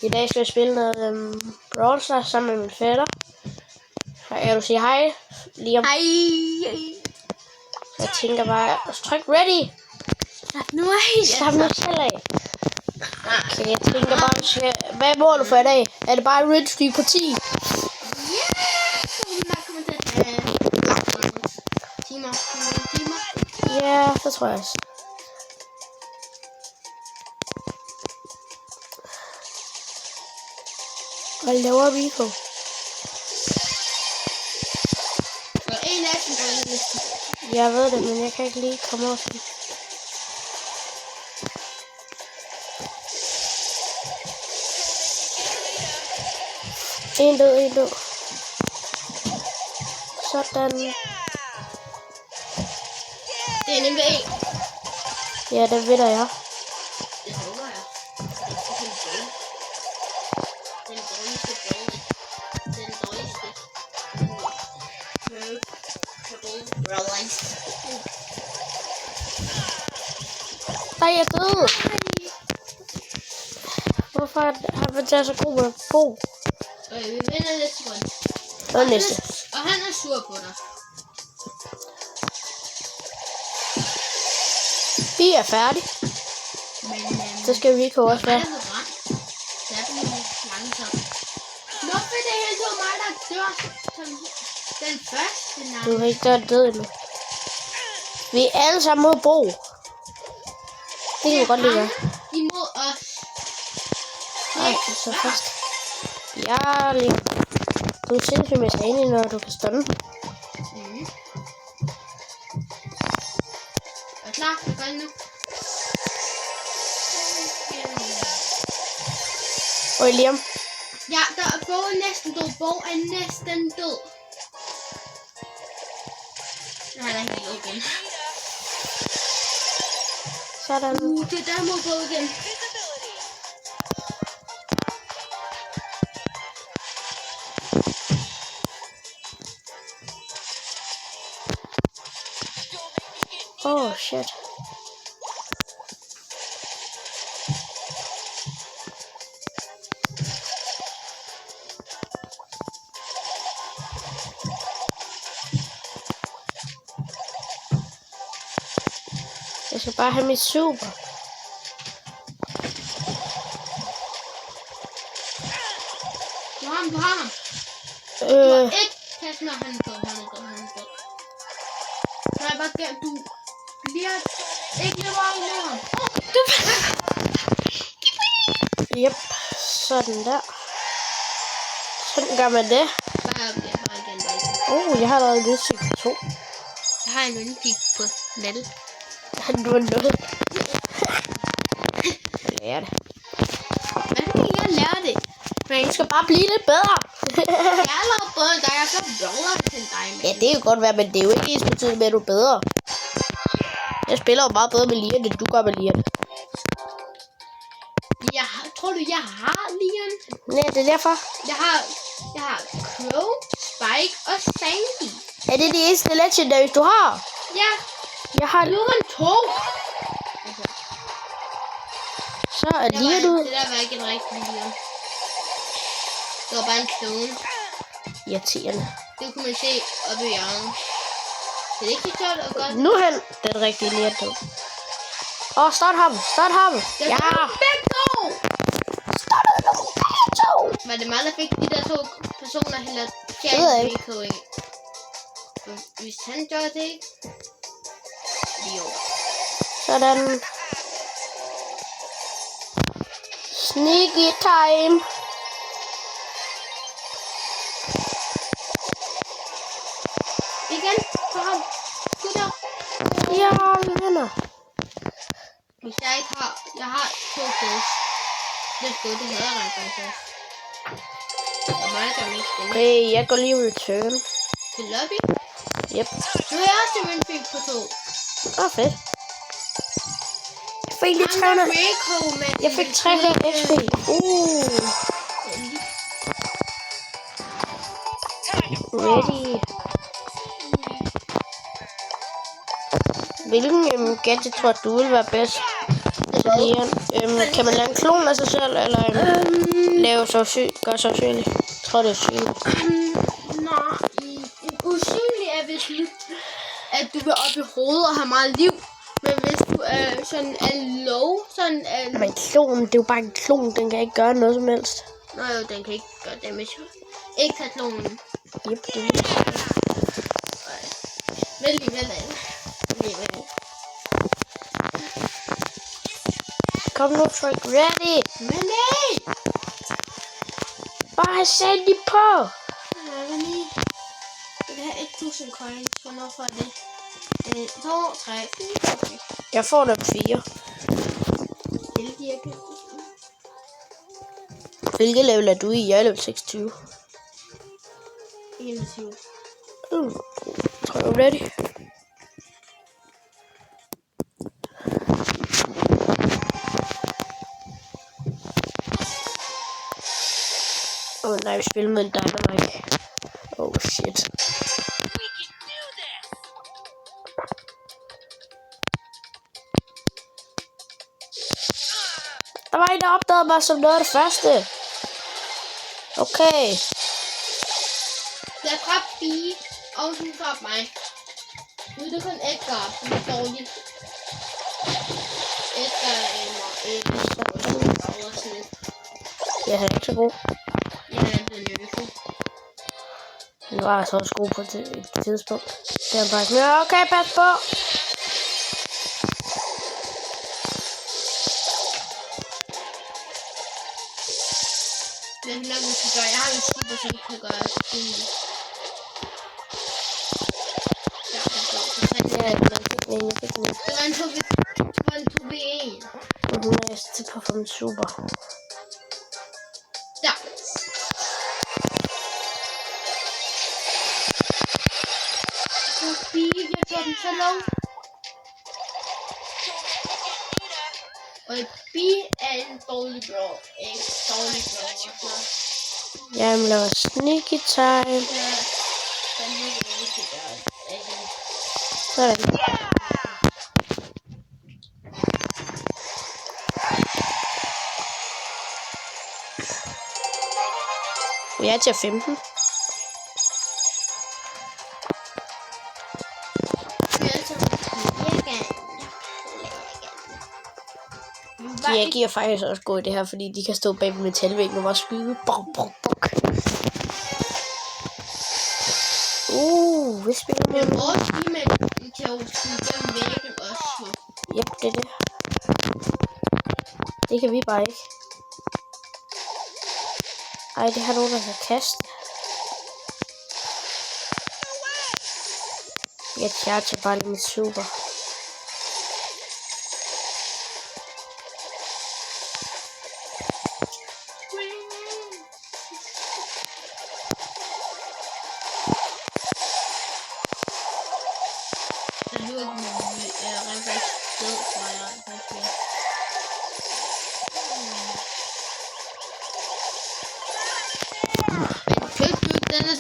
I dag skal jeg spille noget Brawl Stars sammen med min fætter. Kan du sige hej? Liam. Hej. Jeg tænker bare, tryk ready. Slap nu af. Slap nu selv af. Okay, jeg tænker bare, hvad måler du for i dag? Er det bare Ridge Street på 10? Ja, så vil vi nok komme til at have timer. Ja, det tror jeg også. Hvad laver vi på? Og en af dem går ind i. Jeg ved det, men jeg kan ikke lige komme over til. En død. Sådan. Det er nemlig en. Ja, det ved jeg. Det håber jeg. Den dårligste bro. Den dårligste. Nej, jeg er død. Hvorfor har vi taget så god med Bo? Vi vinder næste runde. Hvad næste? Og han er sur på dig. Vi er færdige. Men Så skal Rico også være. det er den langsomt. Hvorfor er det helt så mig, der dør som den første navn? Du er ikke død endnu. Vi er alle sammen mod Bo. Det kan vi godt lide. Imod os. Nej, så først. Ja, lige. Du er sindssygt med sig enig, når du kan stunde. Er du klar? Jeg gør det nu. Og Liam. Ja, der er Bo er næsten død. Bo er næsten død. Nu er der helt igen. Sådan. Det er der mod Bo igen. Oh shit. Jeg skal bare have mit super. Du har ham. Du har ikke pas med, han er død. Så jeg bare gæt, du bliver ikke lever af med ham. Yep, sådan der. Sådan gør man det. Bare igen. Jeg har lavet en lydsyg på 2. Jeg har en yndig på nettet. Du er nødt. Lære det. Hvordan kan jeg lære det? Men du skal bare blive lidt bedre. Jeg er allerede bedre end dig. Jeg er så bedre end dig. Ja, det kan godt være, men det er jo ikke ens betydning med, at du er bedre. Jeg spiller jo meget bedre med Lian, end du gør med Lian. Tror du, jeg har Lian? Nej, det er derfor. Jeg har Crow, Spike og Sandy. Er det de eneste legendaries, du har? Ja. Jeg har Nu har 2. Så er Lian ud. Det der var ikke en rigtig Lian. Det var bare en klone. Irriterende. Det kunne man se oppe i hjørnet. Det er ikke så sjovt og godt. Nu er han den rigtige Lian død. Start ham. Ja. Var det mig, der fik de der 2 personer heller Det ved jeg ikke. Rico ind? Hvis han gør det ikke? Jo. Sådan. Sneaky time. Igen, for ham. Gutter. Ja, vi vinder. Hvis jeg ikke har... Jeg har 2 kills. Let's go, det havde jeg rent faktisk. Og mig, der er mest spændende. Okay, jeg går lige return. Til lobby. Yep. Nu er jeg også til Winfield på 2. Fedt. Jeg fik lige 300. Rico, men... Jeg fik 300 XP. Ready. Hvilken gadget tror du vil være bedst? Den til Leon. Kan man lave en klon af sig selv, eller lave gøre sig usynlig? Jeg tror, det er usynligt. Nej, usynlig er hvis at du vil op i hovedet og have meget liv. Men hvis du sådan er low, sådan er... Men klonen, det er jo bare en klon. Den kan ikke gøre noget som helst. Nå jo, den kan ikke gøre damage. Ikke tage klonen. Yep, det er det. Men alligevel. Kom nu, Frank. Ready. Men nej! Bare sæt de på. Jeg vil have 1000 coins. Hvornår får jeg det? 2, 3, 4. Okay. Jeg får dem 4. Hvilket level er du i? Jeg er level 26. 21. Tror jeg er ready. Nej, vi spiller med en Dynamite. Oh shit. Der var en, der opdagede mig som noget af det første. Okay. Jeg dræbte Bee, og hun dræbte mig. Nu er det kun Edgar, som er dårlig. Edgar er en Jeg er ikke så god. Jeg er den nødvendig. Nu var jeg så også god på et tidspunkt. Det er bare sådan, okay, pas på. Men når vi kan gøre, jeg har en super, som kan gøre det. Jeg fik den. Det var en 2v1. Jeg skal på for en super. Ja. Jeg får den så langt. Og Bee er en dårlig bro. En dårlig bro. Jeg laver sneaky time. Ja. Den er ikke der. Sådan. Jeg er til 15. De giver faktisk også gå i det her, fordi de kan stå bag metalvæggen og bare skyde. Bok, bok, bok. Vi spiller med dem. Vores teammate kan jo skyde gennem væggen også. Yep, det er det. Det kan vi bare ikke. Ej, det har nogen, der kan kaste. Jeg charger bare lige mit super.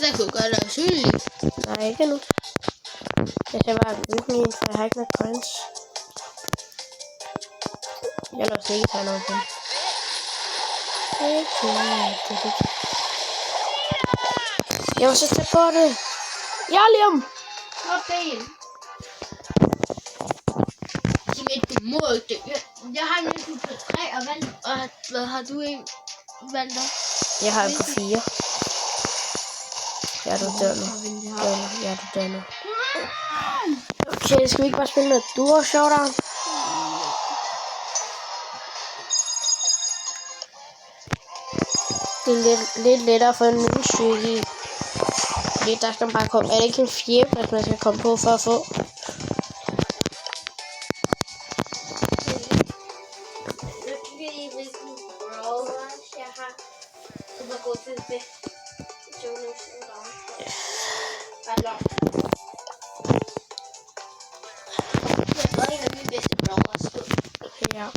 Den kunne gøre dig usynlig. Nej, ikke nu. Jeg skal bare bygge min, for jeg har ikke noget coins. Jeg lader slet ikke tage noget på den. Jeg var så tæt på det. Ja, Liam! Hvor ben? Du må ikke. Jeg har en på 3 og vand. Og hvad har du en vand der? Jeg har en på 4. Ja, du dør nu. Ja, du dør nu. Okay, skal vi ikke bare spille noget duo showdown? Det er lidt lettere for en ny syge i. Fordi der skal bare komme. Er det ikke en fjerdeplads, man skal komme på for at få? Ja.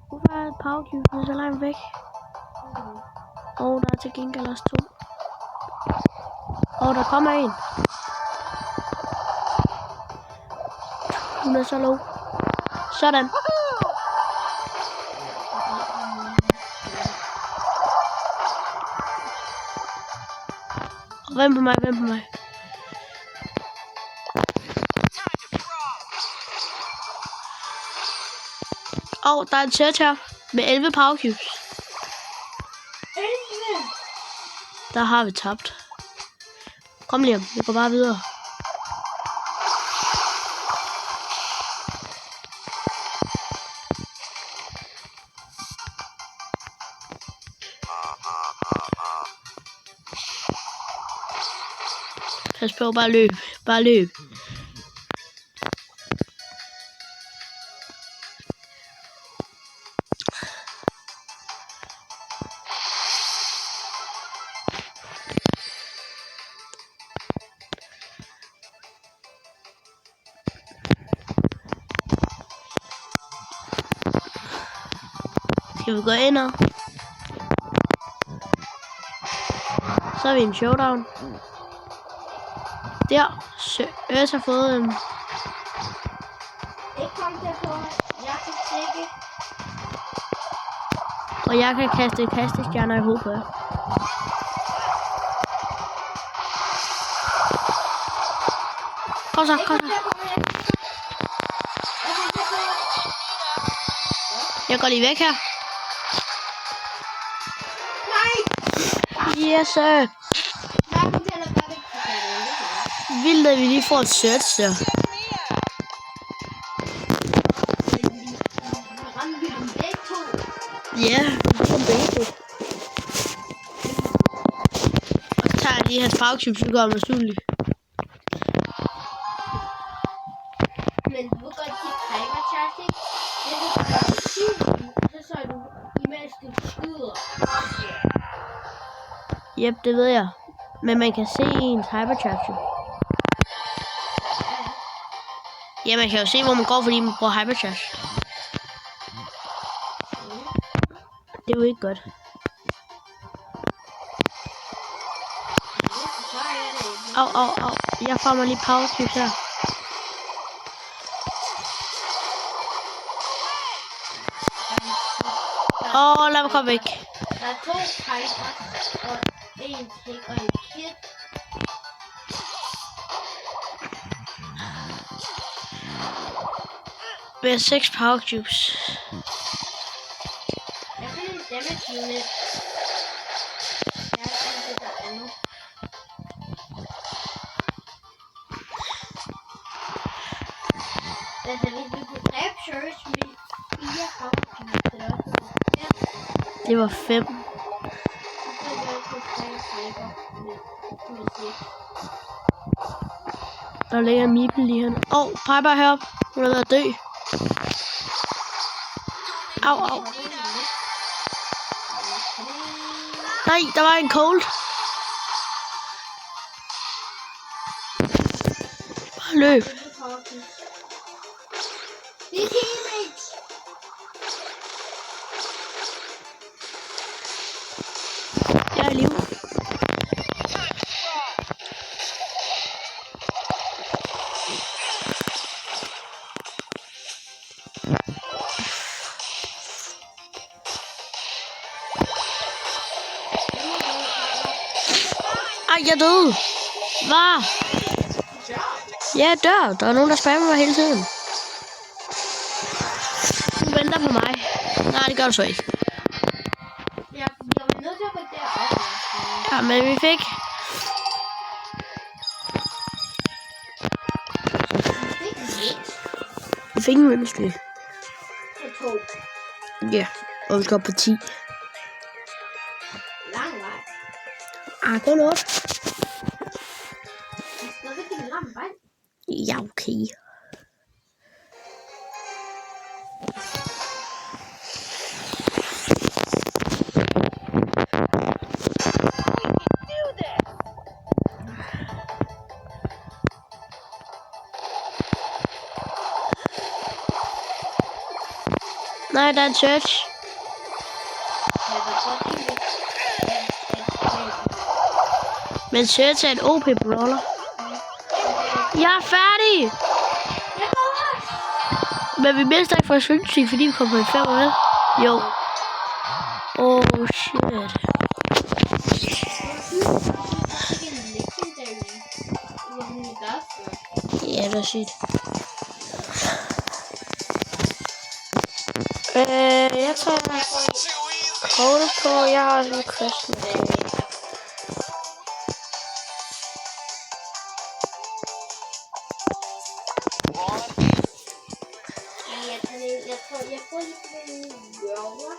Hvorfor er powercube så langt væk? Og der der til gengæld også 2. Og der kommer en. Hun er så low. Sådan. Hvem på mig? Og der er en search her med 11 power cubes. 11? Der har vi tabt. Kom lige, vi går bare videre. Pas på, bare løb. Skal vi gå ind og så er vi en showdown. Der, Øs har fået en. Ikke kom derpå. Jeg kan tjekke. Og jeg kan kaste kastestjerner i hovedet på jer. Kom så. Jeg går lige væk her. Nej! Yes, sir. Vildt, at vi lige får et search der. Ja, vi får begge to. Og så tager jeg lige hans power cube, så går jeg med slutligt. Men du kan godt give timer charge, ikke? Det du gør 7, så du imens du skyder. Jep, det ved jeg. Men man kan se ens hypercharge. Ja, man kan jo se, hvor man går, fordi man bruger hypercharge. Det er jo ikke godt. Au. Jeg får mig lige power cubes her. Lad mig komme væk. Der er 2 timer, og en tick og en kid. Vi har 6 power cubes. Jeg finder en damage unit. Jeg finder det der andet. Altså, hvis vi kunne dræbe Church med 4 power cubes, det er også 5. Det var 5. Der ligger en Meeple lige her. Piper heroppe. Hun er ved at dø. Au. Nej, der var en cold. Bare løb. Det er teammates. Jeg er i live. Jeg døde. Hvad? Ja, jeg dør. Der er nogen, der spammer mig hele tiden. Du venter på mig. Nej, det gør du så ikke. Jeg var nødt til at gå derop. Ja, men vi fik. Vi fik en windstreak. På 2. Ja, og vi skal op på 10. Lang vej. Kun op. Det er stadigvæk en lang vej. Ja, okay. Nej, der er en search. Men søger til en OP-brawler. Jeg er færdig! Men vi mister ikke vores svømmesyg, fordi vi kommer på 5 år. Jo. Oh shit. Ja, det er sygt. Jeg tager hold på, jeg har også en quest med det. Jeg får lige en røver.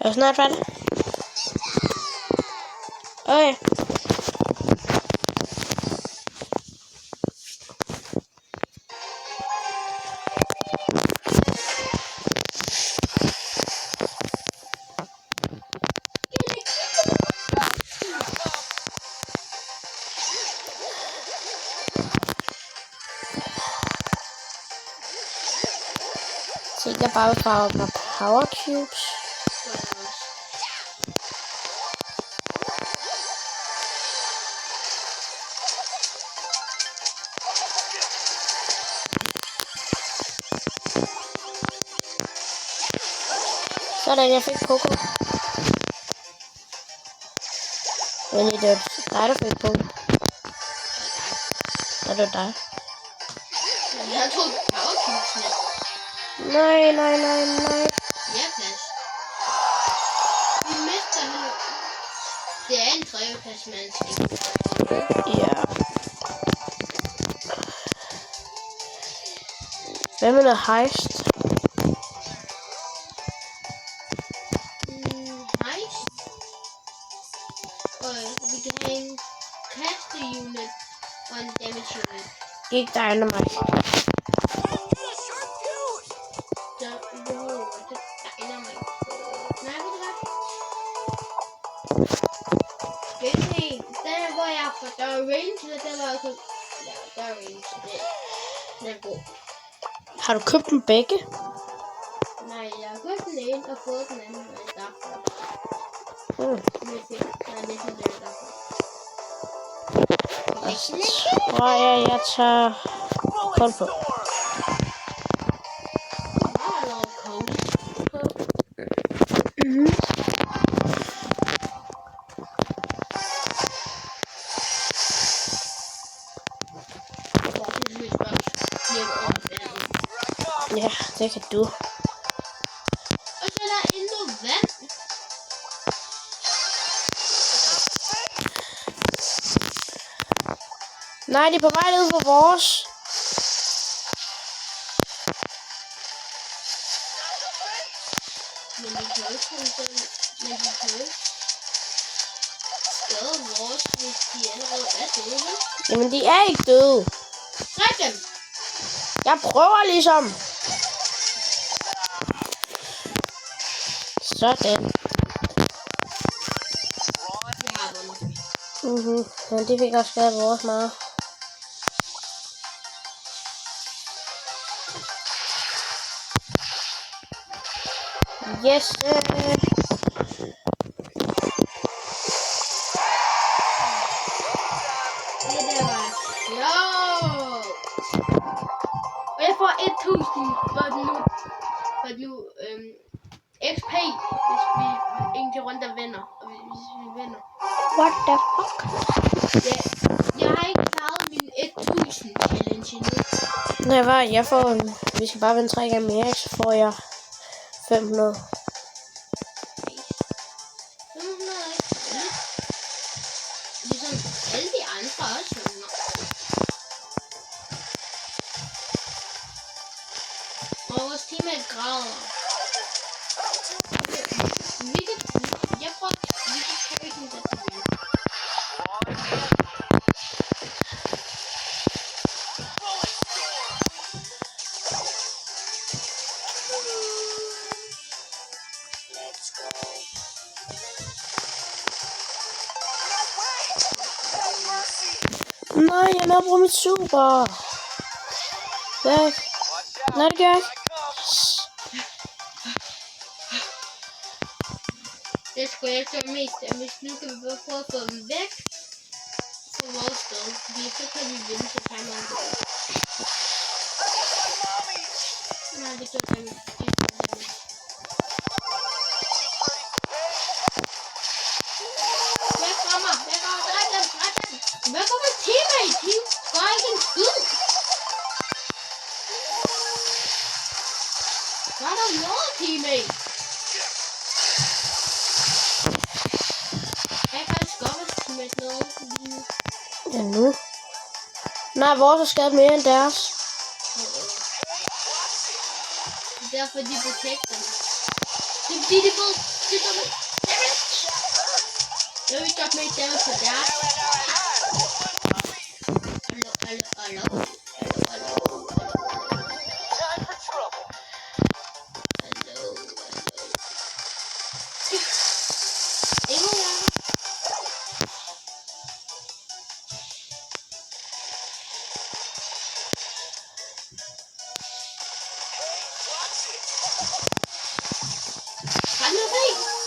Jeg er snart færdig. Okay. Så jeg bare vil farve med power cubes. Sådan, jeg fik Poco. Men det er dig, der fik Poco. Ja, det er dig. Jeg tog powercubesene. Nej. Ja, plads. Vi mister nu. Det er en tredjeplads, man skal. Ja. Hvad med noget heist? Heist. Og vi kan have en kaste-unit og en damage-unit. Ikke dynamite. Der er range, og der var også... Ja, der er range. Den er god. Har du købt dem begge? Nej, jeg har købt den ene og fået den anden, og jeg derfor. Jeg tager kold på. Ja, det kan du. Og så er der endnu vand. Nej, de er på vej ud for vores. Men de kan jo ikke skade vores, hvis de allerede er døde. Jamen, de er ikke døde. Dræb dem! Jeg prøver ligesom. Sådan. Jeg har vundet. Men de fik også skadet vores meget. Yes. Og jeg får 1000 for nu XP, hvis vi egentlig rundt og vinder. Og hvis vi vinder. What the fuck? Ja, jeg har ikke klaret min 1000 challenge endnu. Nej, jeg får... Vi skal bare vinde 3 gange mere, så får jeg 500. 500 er ikke lidt. Ligesom alle de andre også 500. Og vores teammate græder. Jeg prøver, vi kan carry den der til vinde. Nej, jeg er med at bruge mit super. Væk. Nej, det gør jeg ikke. Det skulle jeg gøre mest af, hvis nu kan vi bare prøve at få dem væk fra vores sted, fordi så kan vi vinde til timeren. Nej, det gør jeg ikke. Væk fra mig! Væk fra mig! Dræb dem! Hvad går med teammate? De gør ikke en skid! Gør der noget, teammate? Jeg kan faktisk godt være teammate noget lige nu. Ja, nu. Nej, vores er skadet mere end deres. Det er derfor, de protekter mig. Det er fordi, de ved, det er med damage. Jeg vil godt med damage på deres. Hallo.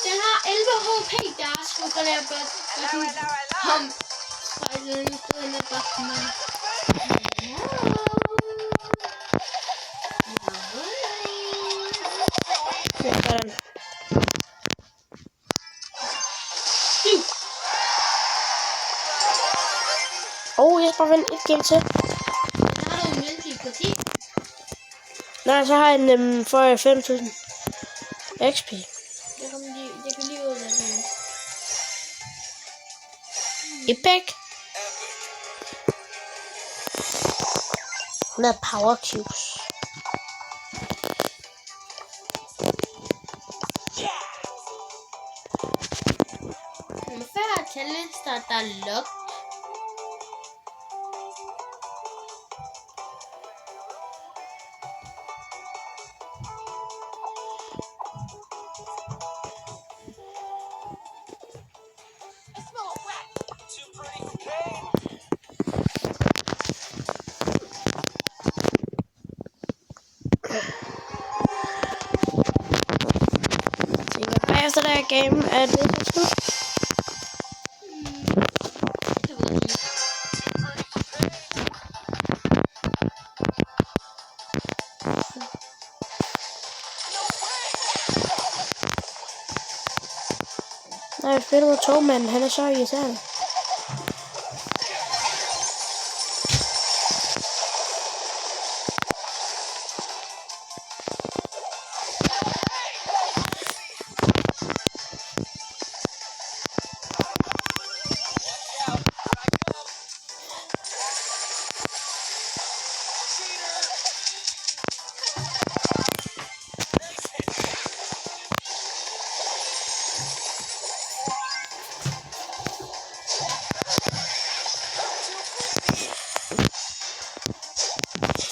Den har 11 HP, der skulle jeg bare ham spejlen stående bak mig. Ja, sådan. Jeg skal bare vente et game til. Den har du en menneskelig parti. Nej, så har jeg en for 5.000 XP. Det kan lige ud af den. Epic. Hun har power cubes. Før challenge, der er locked. Så der game er det så slut. Nej, jeg spiller med togmanden, han er så irriterende.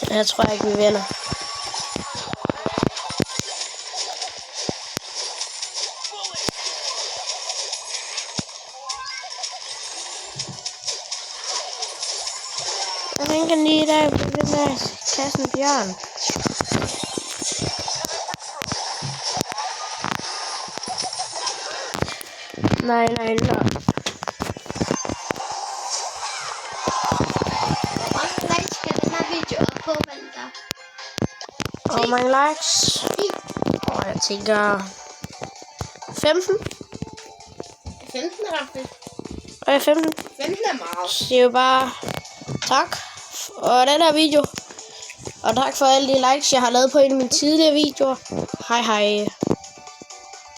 Jeg tror ikke, vi vinder. Jeg tænker lige der på den der kassen bjørn. Nej. Hvor mange likes? Jeg tænker 15. 15 er ret fedt. 15. 15 er meget. Så det er jo bare tak for den her video. Og tak for alle de likes, jeg har lavet på en af mine tidligere videoer. Hej hej.